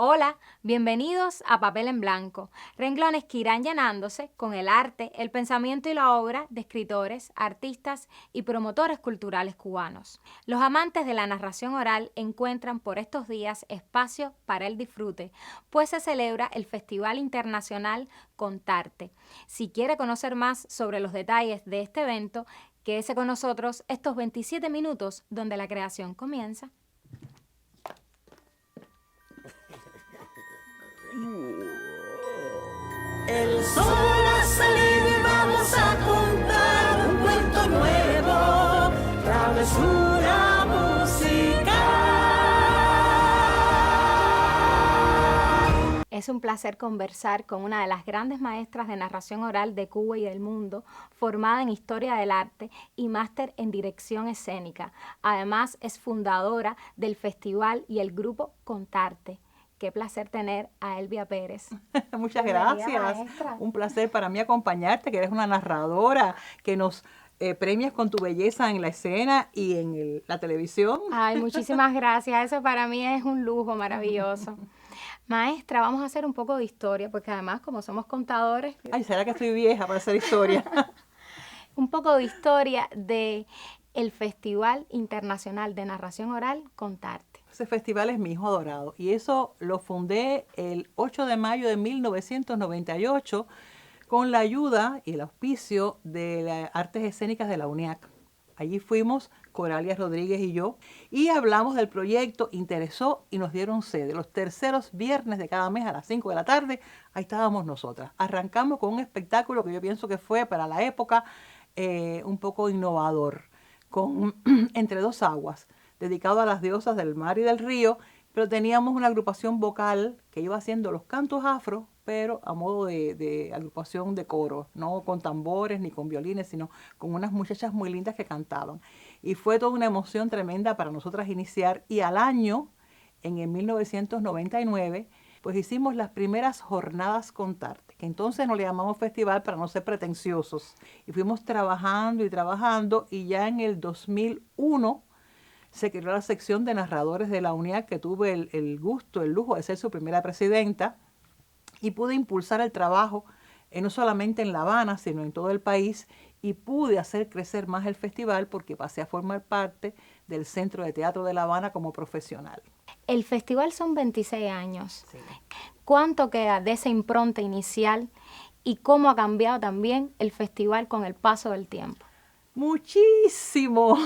Hola, bienvenidos a Papel en Blanco, renglones que irán llenándose con el arte, el pensamiento y la obra de escritores, artistas y promotores culturales cubanos. Los amantes de la narración oral encuentran por estos días espacio para el disfrute, pues se celebra el Festival Internacional Contarte. Si quiere conocer más sobre los detalles de este evento, quédese con nosotros estos 27 minutos donde la creación comienza. El sol ha salido y vamos a contar un cuento nuevo, travesura musical. Es un placer conversar con una de las grandes maestras de narración oral de Cuba y del mundo, formada en Historia del Arte y máster en Dirección Escénica. Además, es fundadora del festival y el grupo Contarte. Qué placer tener a Elvia Pérez. Muchas Bienvenida, gracias. maestra. Un placer para mí acompañarte, que eres una narradora, que nos premias con tu belleza en la escena y en la televisión. Ay, muchísimas gracias. Eso para mí es un lujo maravilloso. Maestra, vamos a hacer un poco de historia, porque además, como somos contadores, Ay, ¿será que estoy vieja para hacer historia? un poco de historia de el Festival Internacional de Narración Oral Contarte. Ese festival es mi hijo adorado y eso lo fundé el 8 de mayo de 1998 con la ayuda y el auspicio de las Artes Escénicas de la UNIAC. Allí fuimos, Coralia Rodríguez y yo, y hablamos del proyecto, interesó y nos dieron sede. Los terceros viernes de cada mes a las 5 de la tarde, ahí estábamos nosotras. Arrancamos con un espectáculo que yo pienso que fue para la época un poco innovador, con Entre dos aguas, dedicado a las diosas del mar y del río, pero teníamos una agrupación vocal que iba haciendo los cantos afro, pero a modo de agrupación de coro, no con tambores ni con violines, sino con unas muchachas muy lindas que cantaban. Y fue toda una emoción tremenda para nosotras iniciar, y al año, en el 1999, pues hicimos las primeras jornadas Contarte, que entonces no le llamamos festival para no ser pretenciosos, y fuimos trabajando y trabajando, y ya en el 2001 se creó la sección de narradores de la UNIAC, que tuve el gusto, el lujo de ser su primera presidenta, y pude impulsar el trabajo no solamente en La Habana, sino en todo el país, y pude hacer crecer más el festival porque pasé a formar parte del Centro de Teatro de La Habana como profesional. El festival son 26 años. Sí. ¿Cuánto queda de esa impronta inicial y cómo ha cambiado también el festival con el paso del tiempo? Muchísimo.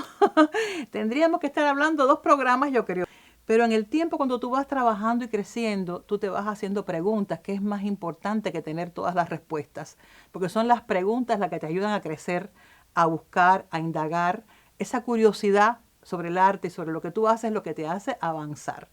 Tendríamos que estar hablando 2 programas, yo creo. Pero en el tiempo, cuando tú vas trabajando y creciendo, tú te vas haciendo preguntas, que es más importante que tener todas las respuestas. Porque son las preguntas las que te ayudan a crecer, a buscar, a indagar. Esa curiosidad sobre el arte y sobre lo que tú haces, lo que te hace avanzar.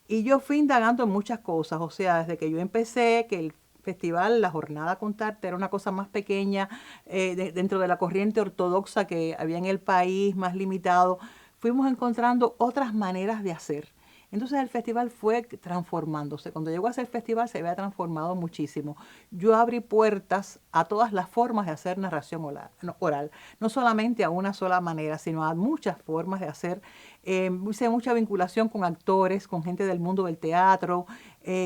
Y yo fui indagando en muchas cosas. O sea, desde que yo empecé, que el festival, la jornada Contarte era una cosa más pequeña, dentro de la corriente ortodoxa que había en el país, más limitado, fuimos encontrando otras maneras de hacer. Entonces el festival fue transformándose. Cuando llegó a ser festival se había transformado muchísimo. Yo abrí puertas a todas las formas de hacer narración oral. No solamente a una sola manera, sino a muchas formas de hacer. Hice mucha vinculación con actores, con gente del mundo del teatro,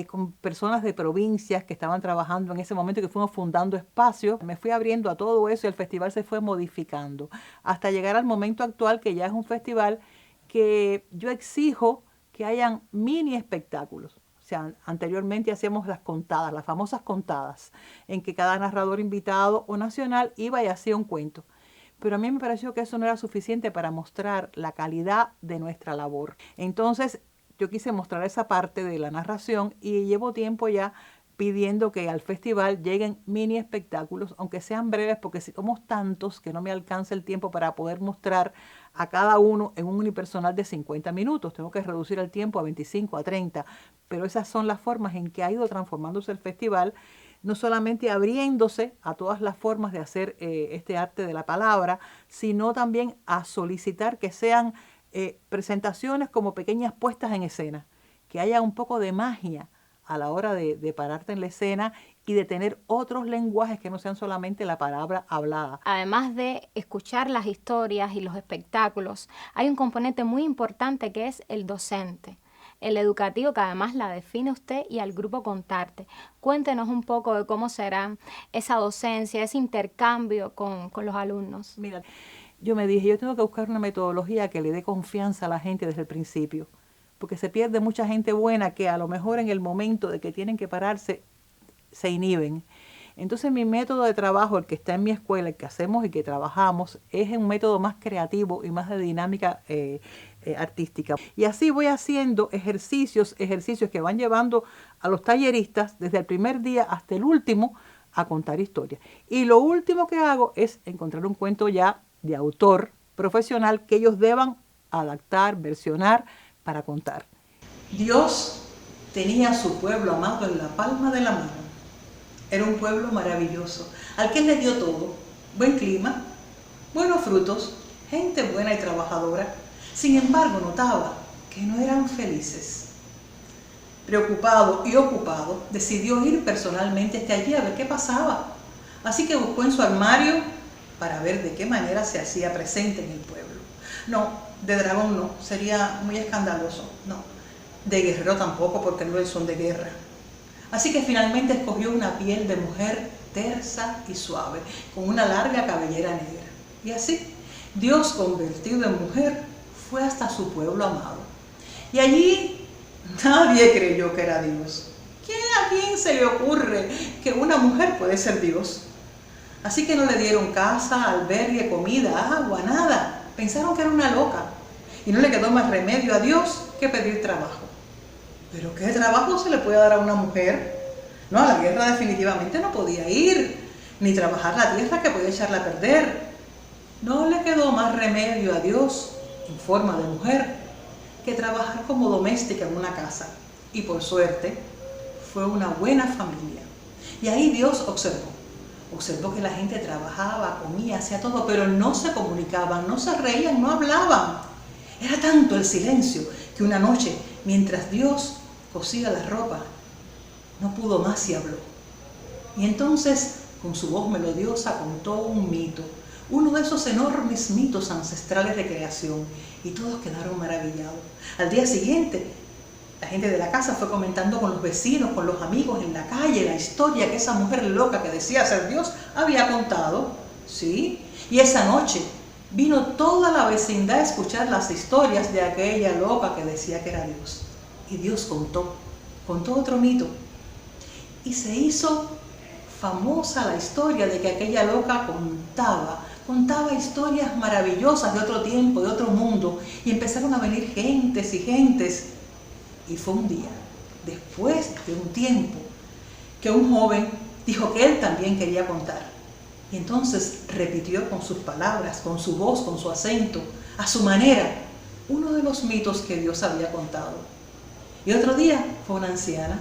con personas de provincias que estaban trabajando en ese momento, que fuimos fundando espacios. Me fui abriendo a todo eso y el festival se fue modificando hasta llegar al momento actual, que ya es un festival que yo exijo que hayan mini espectáculos. O O sea, anteriormente hacíamos las contadas, las famosas contadas, en que cada narrador invitado o nacional iba y hacía un cuento. Pero a mí me pareció que eso no era suficiente para mostrar la calidad de nuestra labor. Entonces, yo quise mostrar esa parte de la narración y llevo tiempo ya pidiendo que al festival lleguen mini espectáculos, aunque sean breves, porque si somos tantos que no me alcanza el tiempo para poder mostrar a cada uno en un unipersonal de 50 minutos. Tengo que reducir el tiempo a 25, a 30, pero esas son las formas en que ha ido transformándose el festival, no solamente abriéndose a todas las formas de hacer este arte de la palabra, sino también a solicitar que sean presentaciones como pequeñas puestas en escena, que haya un poco de magia a la hora de pararte en la escena y de tener otros lenguajes que no sean solamente la palabra hablada. Además de escuchar las historias y los espectáculos, hay un componente muy importante que es el docente, el educativo, que además la define usted y al grupo Contarte. Cuéntenos un poco de cómo será esa docencia, ese intercambio con los alumnos. Mira, yo me dije, yo tengo que buscar una metodología que le dé confianza a la gente desde el principio, porque se pierde mucha gente buena que a lo mejor en el momento de que tienen que pararse se inhiben. Entonces mi método de trabajo, el que está en mi escuela, el que hacemos y que trabajamos, es un método más creativo y más de dinámica artística. Y así voy haciendo ejercicios que van llevando a los talleristas desde el primer día hasta el último a contar historias. Y lo último que hago es encontrar un cuento ya de autor profesional que ellos deban adaptar, versionar para contar. Dios tenía a su pueblo amado en la palma de la mano. Era un pueblo maravilloso, al que le dio todo: buen clima, buenos frutos, gente buena y trabajadora. Sin embargo, notaba que no eran felices. Preocupado y ocupado, decidió ir personalmente hasta allí a ver qué pasaba. Así que buscó en su armario para ver de qué manera se hacía presente en el pueblo. No, de dragón no, sería muy escandaloso, no. De guerrero tampoco, porque no son de guerra. Así que finalmente escogió una piel de mujer tersa y suave, con una larga cabellera negra. Y así, Dios, convertido en mujer, fue hasta su pueblo amado. Y allí nadie creyó que era Dios. ¿A quién se le ocurre que una mujer puede ser Dios? Así que no le dieron casa, albergue, comida, agua, nada. Pensaron que era una loca. Y no le quedó más remedio a Dios que pedir trabajo. ¿Pero qué trabajo se le puede dar a una mujer? No, a la guerra definitivamente no podía ir, ni trabajar la tierra que podía echarla a perder. No le quedó más remedio a Dios, en forma de mujer, que trabajar como doméstica en una casa. Y por suerte, fue una buena familia. Y ahí Dios observó que la gente trabajaba, comía, hacía todo, pero no se comunicaban, no se reían, no hablaban. Era tanto el silencio que una noche, mientras Dios cosía la ropa, no pudo más y habló. Y entonces, con su voz melodiosa, contó un mito, uno de esos enormes mitos ancestrales de creación, y todos quedaron maravillados. Al día siguiente, la gente de la casa fue comentando con los vecinos, con los amigos en la calle, la historia que esa mujer loca que decía ser Dios había contado. ¿Sí? Y esa noche vino toda la vecindad a escuchar las historias de aquella loca que decía que era Dios. Y Dios contó otro mito. Y se hizo famosa la historia de que aquella loca contaba historias maravillosas de otro tiempo, de otro mundo. Y empezaron a venir gentes y gentes. Y fue un día, después de un tiempo, que un joven dijo que él también quería contar. Y entonces repitió con sus palabras, con su voz, con su acento, a su manera, uno de los mitos que Dios había contado. Y otro día fue una anciana,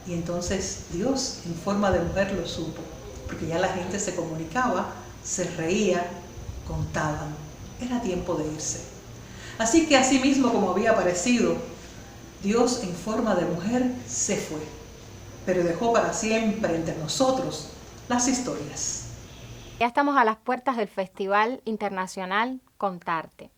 y entonces Dios, en forma de mujer, lo supo, porque ya la gente se comunicaba, se reía, contaban. Era tiempo de irse. Así que así mismo como había aparecido, Dios en forma de mujer se fue, pero dejó para siempre entre nosotros las historias. Ya estamos a las puertas del Festival Internacional Contarte.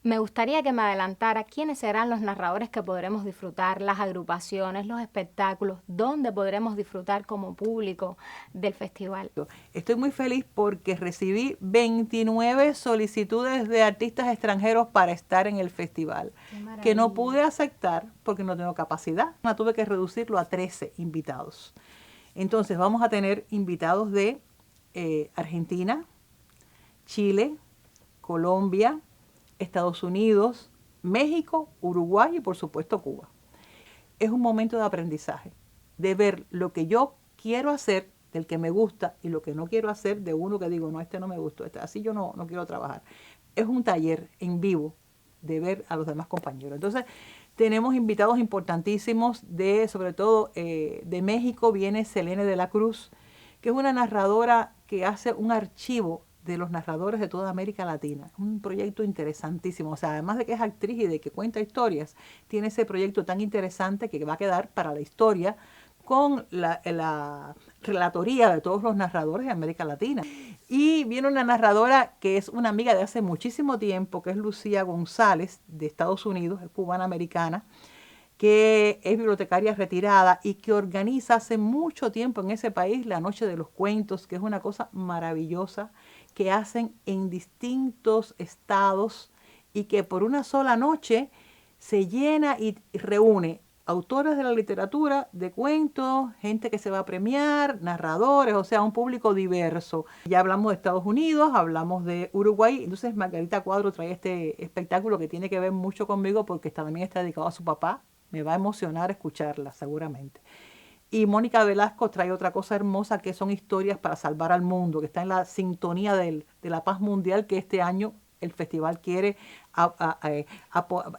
Me gustaría que me adelantara quiénes serán los narradores que podremos disfrutar, las agrupaciones, los espectáculos, dónde podremos disfrutar como público del festival. Estoy muy feliz porque recibí 29 solicitudes de artistas extranjeros para estar en el festival, que no pude aceptar porque no tengo capacidad. Tuve que reducirlo a 13 invitados. Entonces vamos a tener invitados de Argentina, Chile, Colombia, Estados Unidos, México, Uruguay y por supuesto Cuba. Es un momento de aprendizaje, de ver lo que yo quiero hacer, del que me gusta, y lo que no quiero hacer de uno que digo, no, este no me gustó, así yo no quiero trabajar. Es un taller en vivo de ver a los demás compañeros. Entonces, tenemos invitados importantísimos, sobre todo de México viene Selene de la Cruz, que es una narradora que hace un archivo de los narradores de toda América Latina. Un proyecto interesantísimo. O sea, además de que es actriz y de que cuenta historias, tiene ese proyecto tan interesante que va a quedar para la historia con la relatoría de todos los narradores de América Latina. Y viene una narradora que es una amiga de hace muchísimo tiempo, que es Lucía González, de Estados Unidos, es cubana-americana, que es bibliotecaria retirada y que organiza hace mucho tiempo en ese país la Noche de los Cuentos, que es una cosa maravillosa que hacen en distintos estados y que por una sola noche se llena y reúne autores de la literatura, de cuentos, gente que se va a premiar, narradores, o sea, un público diverso. Ya hablamos de Estados Unidos, hablamos de Uruguay, entonces Margarita Cuadro trae este espectáculo que tiene que ver mucho conmigo porque también está dedicado a su papá. Me va a emocionar escucharla, seguramente. Y Mónica Velasco trae otra cosa hermosa que son historias para salvar al mundo, que está en la sintonía de la paz mundial que este año el festival quiere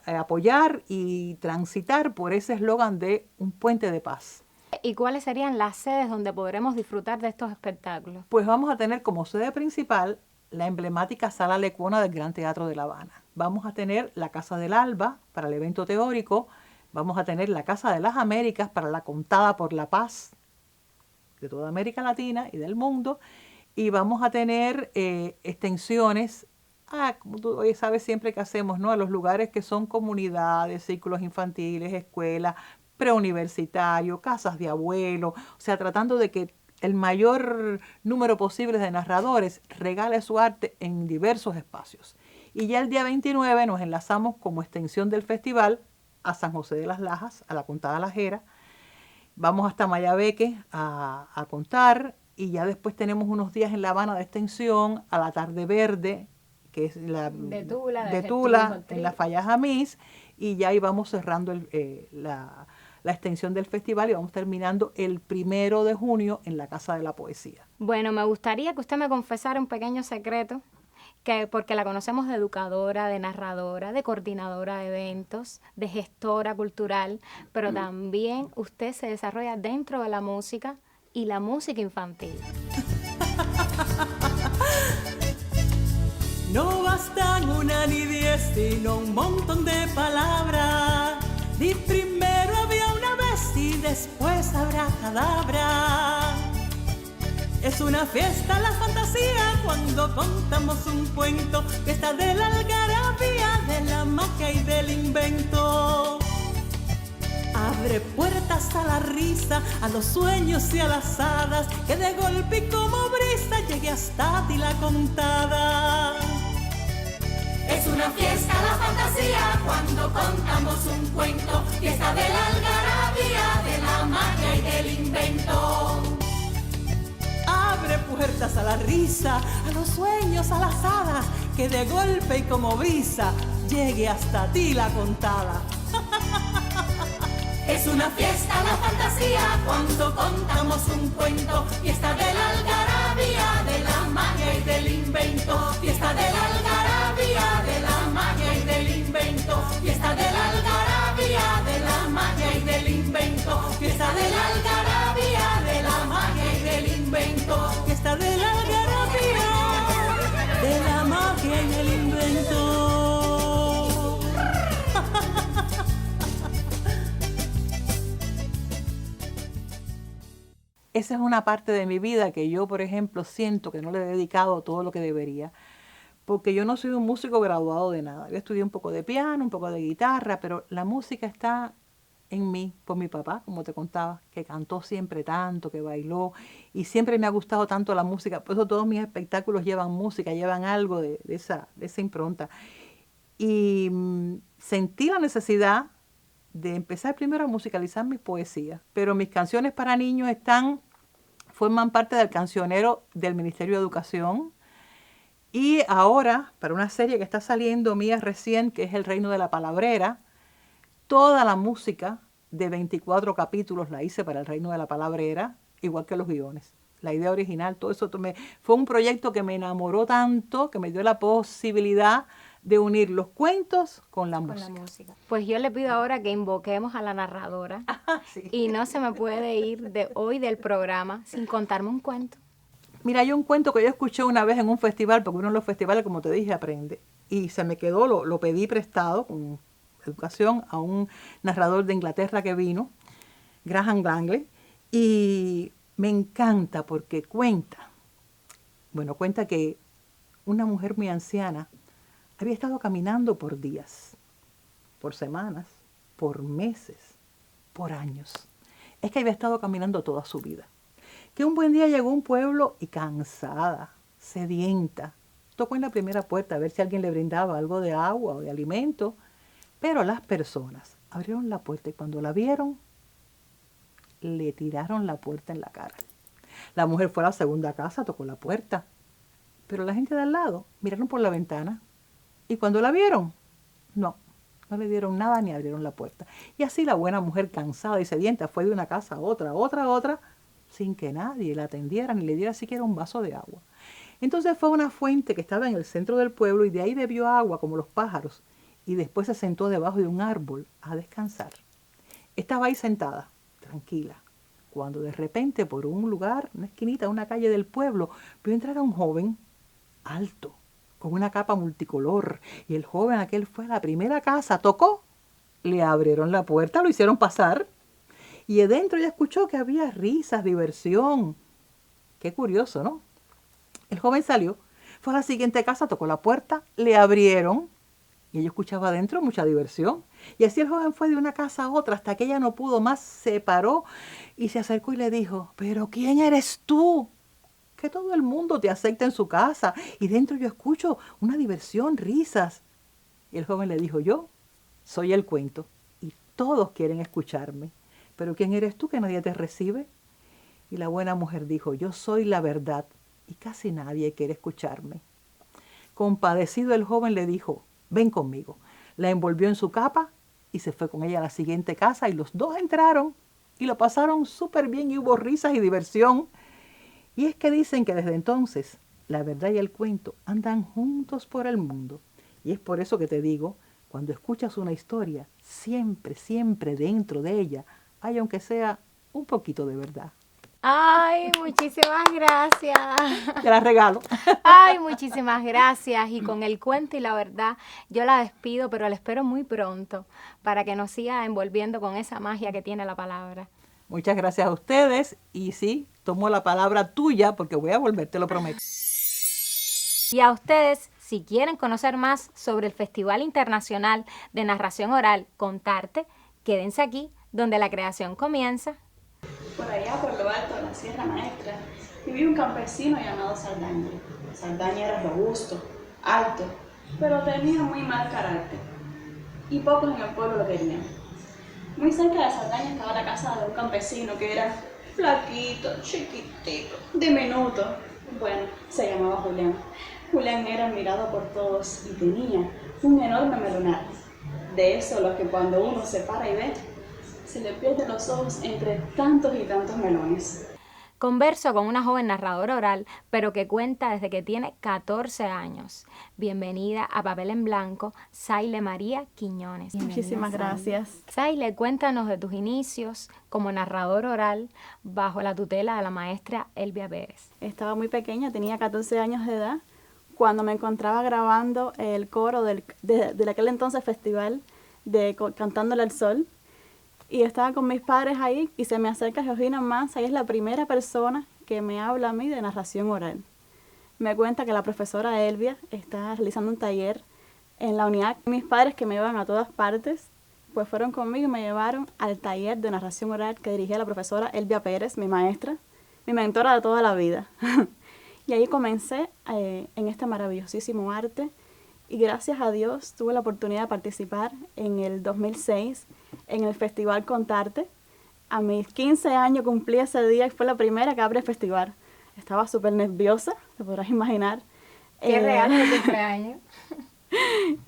apoyar y transitar por ese eslogan de un puente de paz. ¿Y cuáles serían las sedes donde podremos disfrutar de estos espectáculos? Pues vamos a tener como sede principal la emblemática Sala Lecuona del Gran Teatro de La Habana. Vamos a tener la Casa del Alba para el evento teórico. Vamos a tener la Casa de las Américas para la Contada por la Paz de toda América Latina y del mundo. Y vamos a tener extensiones, como tú sabes siempre que hacemos, ¿no? A los lugares que son comunidades, círculos infantiles, escuelas, preuniversitarios, casas de abuelos. O sea, tratando de que el mayor número posible de narradores regale su arte en diversos espacios. Y ya el día 29 nos enlazamos como extensión del festival a San José de las Lajas, a la Contada Lajera. Vamos hasta Mayabeque a contar y ya después tenemos unos días en La Habana de extensión, a la Tarde Verde, que es de Tula en la Falla Jamis, y ya íbamos cerrando la extensión del festival y vamos terminando el 1 de junio en la Casa de la Poesía. Bueno, me gustaría que usted me confesara un pequeño secreto, porque la conocemos de educadora, de narradora, de coordinadora de eventos, de gestora cultural, pero también usted se desarrolla dentro de la música y la música infantil. No bastan una ni 10, sino un montón de palabras. Di primero había una vez y después habrá cadabra. Es una fiesta la fantasía cuando contamos un cuento que está de la algarabía, de la magia y del invento. Abre puertas a la risa, a los sueños y a las hadas, que de golpe y como brisa llegue hasta ti la contada. Es una fiesta la fantasía cuando contamos un cuento que está de la algarabía, de la magia y del invento. Abre puertas a la risa, a los sueños, a las hadas, que de golpe y como brisa llegue hasta ti la contada. Es una fiesta la fantasía cuando contamos un cuento, fiesta de la algarabía, de la magia y del invento, fiesta de la algarabía, de la magia y del invento, fiesta de la algarabía, de la magia y del invento, fiesta de la algarabía, de la magia y del invento, fiesta de la algarabía, de la magia y del invento. Esa es una parte de mi vida que yo, por ejemplo, siento que no le he dedicado todo lo que debería, porque yo no soy un músico graduado de nada. Yo estudié un poco de piano, un poco de guitarra, pero la música está en mí, por mi papá, como te contaba, que cantó siempre tanto, que bailó, y siempre me ha gustado tanto la música. Por eso todos mis espectáculos llevan música, llevan algo de esa impronta. Y sentí la necesidad de empezar primero a musicalizar mis poesías, pero mis canciones para niños forman parte del cancionero del Ministerio de Educación. Y ahora, para una serie que está saliendo mía recién, que es El Reino de la Palabrera, toda la música de 24 capítulos la hice para El Reino de la Palabrera, igual que los guiones. La idea original, todo eso fue un proyecto que me enamoró tanto, que me dio la posibilidad de unir los cuentos con la música. Pues yo le pido ahora que invoquemos a la narradora Sí. y no se me puede ir de hoy del programa sin contarme un cuento. Mira, hay un cuento que yo escuché una vez en un festival, porque uno en los festivales, como te dije, aprende. Y se me quedó, lo pedí prestado con educación a un narrador de Inglaterra que vino, Graham Langley, y me encanta porque cuenta que una mujer muy anciana había estado caminando por días, por semanas, por meses, por años. Es que había estado caminando toda su vida. Que un buen día llegó a un pueblo y cansada, sedienta, tocó en la primera puerta a ver si alguien le brindaba algo de agua o de alimento, pero las personas abrieron la puerta y cuando la vieron, le tiraron la puerta en la cara. La mujer fue a la segunda casa, tocó la puerta, pero la gente de al lado miraron por la ventana y cuando la vieron, no le dieron nada ni abrieron la puerta. Y así la buena mujer cansada y sedienta fue de una casa a otra, sin que nadie la atendiera ni le diera siquiera un vaso de agua. Entonces fue a una fuente que estaba en el centro del pueblo y de ahí bebió agua como los pájaros y después se sentó debajo de un árbol a descansar. Estaba ahí sentada, tranquila, cuando de repente por un lugar, una esquinita, una calle del pueblo, vio entrar a un joven alto, con una capa multicolor, y el joven aquel fue a la primera casa, tocó, le abrieron la puerta, lo hicieron pasar, y adentro ella escuchó que había risas, diversión. Qué curioso, ¿no? El joven salió, fue a la siguiente casa, tocó la puerta, le abrieron, y ella escuchaba adentro mucha diversión. Y así el joven fue de una casa a otra hasta que ella no pudo más, se paró y se acercó y le dijo, ¿pero quién eres tú? Que todo el mundo te acepta en su casa y dentro yo escucho una diversión, risas. Y el joven le dijo, yo soy el cuento y todos quieren escucharme. ¿Pero quién eres tú que nadie te recibe? Y la buena mujer dijo, yo soy la verdad y casi nadie quiere escucharme. Compadecido el joven le dijo, ven conmigo. La envolvió en su capa y se fue con ella a la siguiente casa y los dos entraron y lo pasaron súper bien y hubo risas y diversión. Y es que dicen que desde entonces la verdad y el cuento andan juntos por el mundo. Y es por eso que te digo, cuando escuchas una historia, siempre, siempre dentro de ella hay aunque sea un poquito de verdad. Ay, muchísimas gracias. Te la regalo. Ay, muchísimas gracias. Y con el cuento y la verdad, yo la despido, pero la espero muy pronto para que nos siga envolviendo con esa magia que tiene la palabra. Muchas gracias a ustedes y sí, tomo la palabra tuya porque voy a volver, te lo prometo. Y a ustedes, si quieren conocer más sobre el Festival Internacional de Narración Oral Contarte, quédense aquí, donde la creación comienza. Por allá, por lo alto de la Sierra Maestra, vivía un campesino llamado Saldaña. Saldaña era robusto, alto, pero tenía muy mal carácter. Y pocos en el pueblo lo querían. Muy cerca de Saldaña estaba la casa de un campesino que era flaquito, chiquitito, diminuto. Bueno, se llamaba Julián. Julián era admirado por todos y tenía un enorme melonar. De eso, lo que cuando uno se para y ve, se le pierden los ojos entre tantos y tantos melones. Converso con una joven narradora oral, pero que cuenta desde que tiene 14 años. Bienvenida a Papel en Blanco, Saile María Quiñones. Muchísimas gracias. Saile, cuéntanos de tus inicios como narrador oral bajo la tutela de la maestra Elvia Pérez. Estaba muy pequeña, tenía 14 años de edad, cuando me encontraba grabando el coro de aquel entonces festival de Cantándole al Sol. Y estaba con mis padres ahí y se me acerca Georgina Manza y es la primera persona que me habla a mí de narración oral. me cuenta que la profesora Elvia está realizando un taller en la UNIAC. Mis padres, que me llevan a todas partes, pues fueron conmigo y me llevaron al taller de narración oral que dirigía la profesora Elvia Pérez, mi maestra, mi mentora de toda la vida. Y ahí comencé en este maravillosísimo arte y gracias a Dios tuve la oportunidad de participar en el 2006 en el Festival Contarte. A mis 15 años cumplí ese día y fue la primera que abre el festival. Estaba súper nerviosa, te podrás imaginar. ¡Qué regalo de cumpleaños!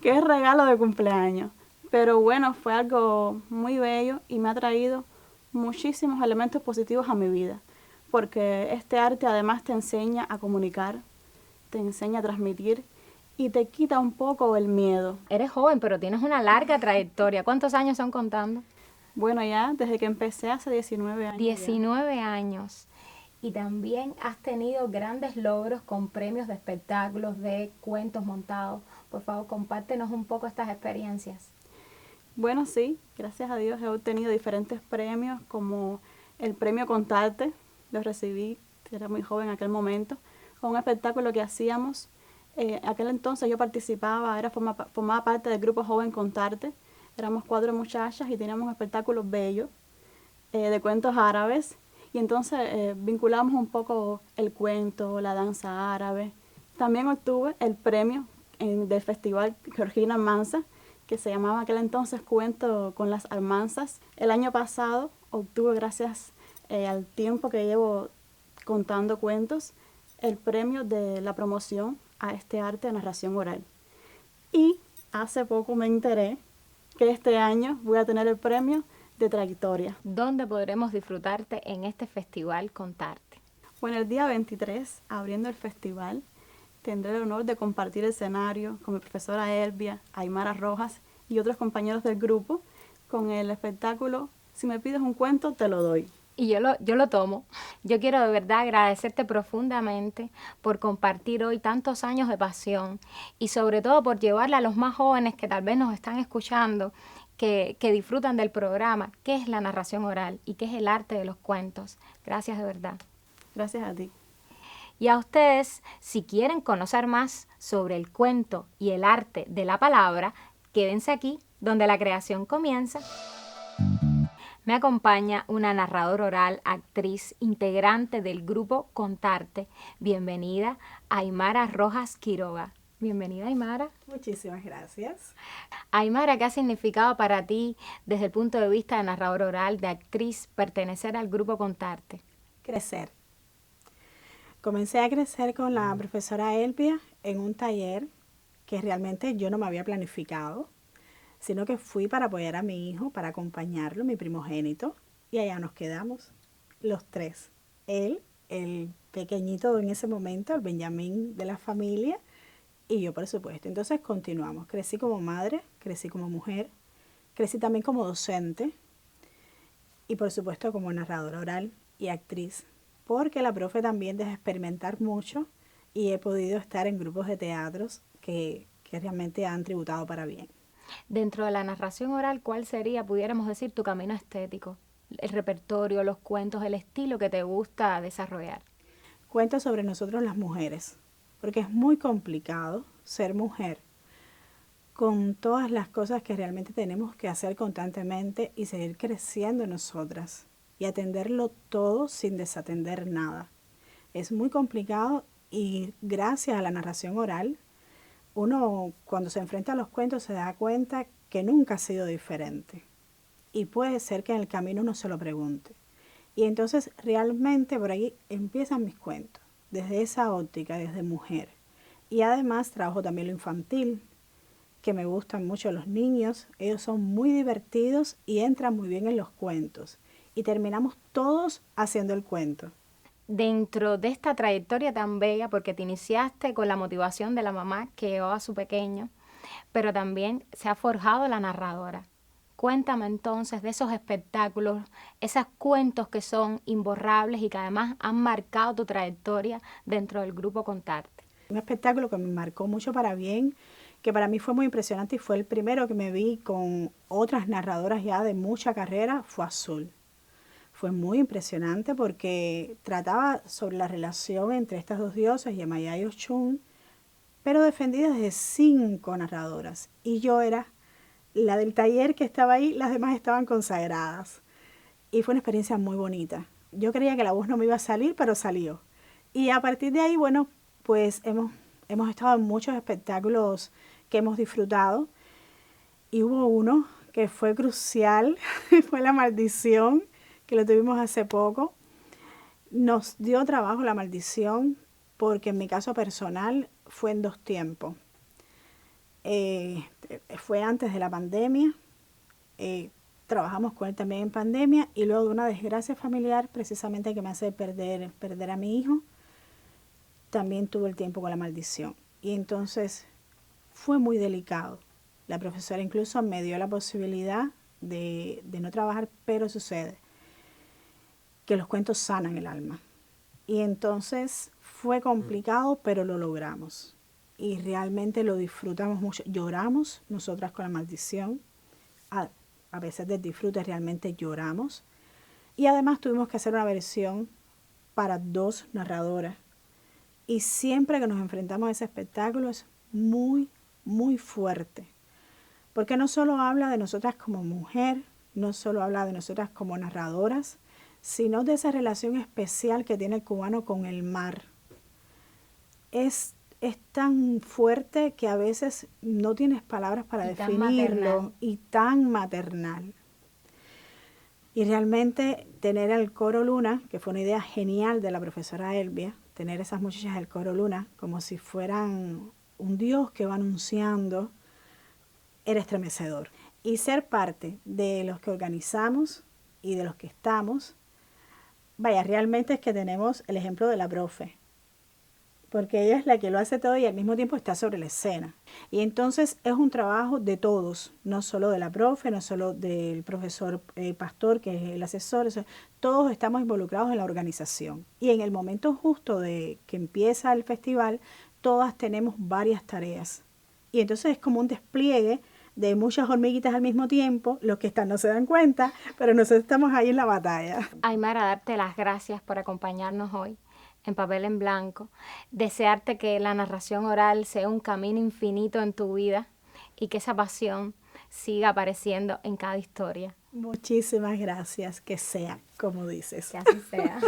¡Qué regalo de cumpleaños! Pero bueno, fue algo muy bello y me ha traído muchísimos elementos positivos a mi vida. Porque este arte además te enseña a comunicar, te enseña a transmitir y te quita un poco el miedo. Eres joven, pero tienes una larga trayectoria. ¿Cuántos años son contando? Bueno, ya desde que empecé hace 19 años. 19 años. Y también has tenido grandes logros con premios de espectáculos, de cuentos montados. Por favor, compártenos un poco estas experiencias. Bueno, sí, gracias a Dios he obtenido diferentes premios, como el premio Contarte, lo recibí, era muy joven en aquel momento, con un espectáculo que hacíamos. Aquel entonces yo participaba, formaba parte del grupo Joven Contarte. Éramos 4 muchachas y teníamos un espectáculo bello de cuentos árabes. Y entonces vinculamos un poco el cuento, la danza árabe. También obtuve el premio del Festival Georgina Almanza, que se llamaba aquel entonces Cuento con las Almanzas. El año pasado obtuve, gracias al tiempo que llevo contando cuentos, el premio de la promoción a este arte de narración oral. Y hace poco me enteré que este año voy a tener el premio de trayectoria. ¿Dónde podremos disfrutarte en este festival Contarte? Bueno, el día 23, abriendo el festival, tendré el honor de compartir escenario con mi profesora Elvia, Aymara Rojas y otros compañeros del grupo con el espectáculo Si me pides un cuento, te lo doy. Y yo lo tomo. Yo quiero de verdad agradecerte profundamente por compartir hoy tantos años de pasión y sobre todo por llevarle a los más jóvenes que tal vez nos están escuchando, que disfrutan del programa, qué es la narración oral y qué es el arte de los cuentos. Gracias de verdad. Gracias a ti. Y a ustedes, si quieren conocer más sobre el cuento y el arte de la palabra, quédense aquí, donde la creación comienza. Me acompaña una narradora oral, actriz, integrante del grupo Contarte. Bienvenida, Aymara Rojas Quiroga. Bienvenida, Aymara. Muchísimas gracias. Aymara, ¿qué ha significado para ti, desde el punto de vista de narradora oral, de actriz, pertenecer al grupo Contarte? Crecer. Comencé a crecer con la profesora Elvia en un taller que realmente yo no me había planificado, sino que fui para apoyar a mi hijo, para acompañarlo, mi primogénito, y allá nos quedamos los 3. Él, el pequeñito en ese momento, el Benjamín de la familia, y yo, por supuesto. Entonces continuamos. Crecí como madre, crecí como mujer, crecí también como docente y, por supuesto, como narradora oral y actriz, porque la profe también deja experimentar mucho y he podido estar en grupos de teatros que realmente han tributado para bien. Dentro de la narración oral, ¿cuál sería, pudiéramos decir, tu camino estético? El repertorio, los cuentos, el estilo que te gusta desarrollar. Cuento sobre nosotros las mujeres, porque es muy complicado ser mujer con todas las cosas que realmente tenemos que hacer constantemente y seguir creciendo nosotras y atenderlo todo sin desatender nada. Es muy complicado y gracias a la narración oral, uno cuando se enfrenta a los cuentos se da cuenta que nunca ha sido diferente. Y puede ser que en el camino uno se lo pregunte. Y entonces realmente por ahí empiezan mis cuentos, desde esa óptica, desde mujer. Y además trabajo también lo infantil, que me gustan mucho los niños. Ellos son muy divertidos y entran muy bien en los cuentos. Y terminamos todos haciendo el cuento. Dentro de esta trayectoria tan bella, porque te iniciaste con la motivación de la mamá que llevaba a su pequeño, pero también se ha forjado la narradora. Cuéntame entonces de esos espectáculos, esos cuentos que son imborrables y que además han marcado tu trayectoria dentro del grupo Contarte. Un espectáculo que me marcó mucho para bien, que para mí fue muy impresionante y fue el primero que me vi con otras narradoras ya de mucha carrera, fue Azul. fue muy impresionante porque trataba sobre la relación entre estas dos diosas, Yemayá y Ochun, pero defendida desde 5 narradoras. Y yo era la del taller que estaba ahí, las demás estaban consagradas. Y fue una experiencia muy bonita. Yo creía que la voz no me iba a salir, pero salió. Y a partir de ahí, bueno, pues hemos estado en muchos espectáculos que hemos disfrutado. Y hubo uno que fue crucial, fue La Maldición, que lo tuvimos hace poco. Nos dio trabajo La Maldición, porque en mi caso personal fue en 2 tiempos. Fue antes de la pandemia, trabajamos con él también en pandemia, y luego de una desgracia familiar, precisamente que me hace perder a mi hijo, también tuve el tiempo con La Maldición. Y entonces fue muy delicado. La profesora incluso me dio la posibilidad de no trabajar, pero sucede que los cuentos sanan el alma. Y entonces fue complicado, pero lo logramos. Y realmente lo disfrutamos mucho. Lloramos nosotras con La Maldición. A veces del disfrute realmente lloramos. Y además tuvimos que hacer una versión para 2 narradoras. Y siempre que nos enfrentamos a ese espectáculo es muy, muy fuerte. Porque no solo habla de nosotras como mujer, no solo habla de nosotras como narradoras, sino de esa relación especial que tiene el cubano con el mar. Es tan fuerte que a veces no tienes palabras para definirlo, y tan maternal. Y realmente tener el coro Luna, que fue una idea genial de la profesora Elvia, tener esas muchachas del coro Luna como si fueran un dios que va anunciando, era estremecedor. Y ser parte de los que organizamos y de los que estamos, vaya, realmente es que tenemos el ejemplo de la profe, porque ella es la que lo hace todo y al mismo tiempo está sobre la escena. Y entonces es un trabajo de todos, no solo de la profe, no solo del profesor Pastor, que es el asesor, todos estamos involucrados en la organización. Y en el momento justo de que empieza el festival, todas tenemos varias tareas. Y entonces es como un despliegue de muchas hormiguitas al mismo tiempo. Los que están no se dan cuenta, pero nosotros estamos ahí en la batalla. Aymara, darte las gracias por acompañarnos hoy en Papel en Blanco, desearte que la narración oral sea un camino infinito en tu vida y que esa pasión siga apareciendo en cada historia. Muchísimas gracias, que sea como dices. Que así sea.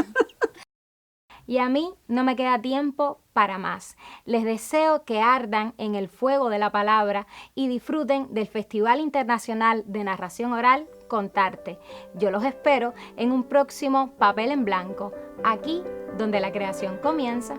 Y a mí no me queda tiempo para más. Les deseo que ardan en el fuego de la palabra y disfruten del Festival Internacional de Narración Oral Contarte. Yo los espero en un próximo Papel en Blanco, aquí donde la creación comienza.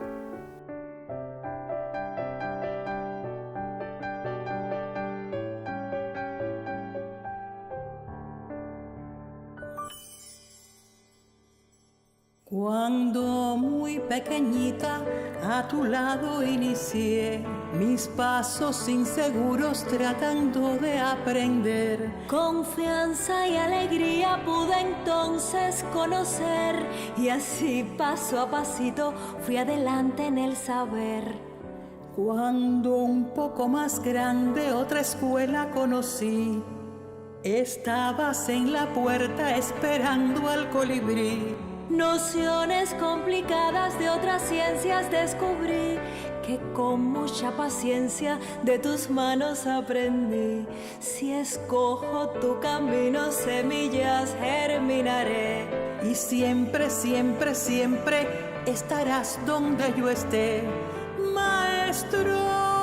Cuando muy pequeñita a tu lado inicié mis pasos inseguros tratando de aprender. Confianza y alegría pude entonces conocer y así paso a pasito fui adelante en el saber. Cuando un poco más grande otra escuela conocí, estabas en la puerta esperando al colibrí. Nociones complicadas de otras ciencias descubrí, que con mucha paciencia de tus manos aprendí. Si escojo tu camino, semillas germinaré. Y siempre, siempre, siempre estarás donde yo esté, maestro.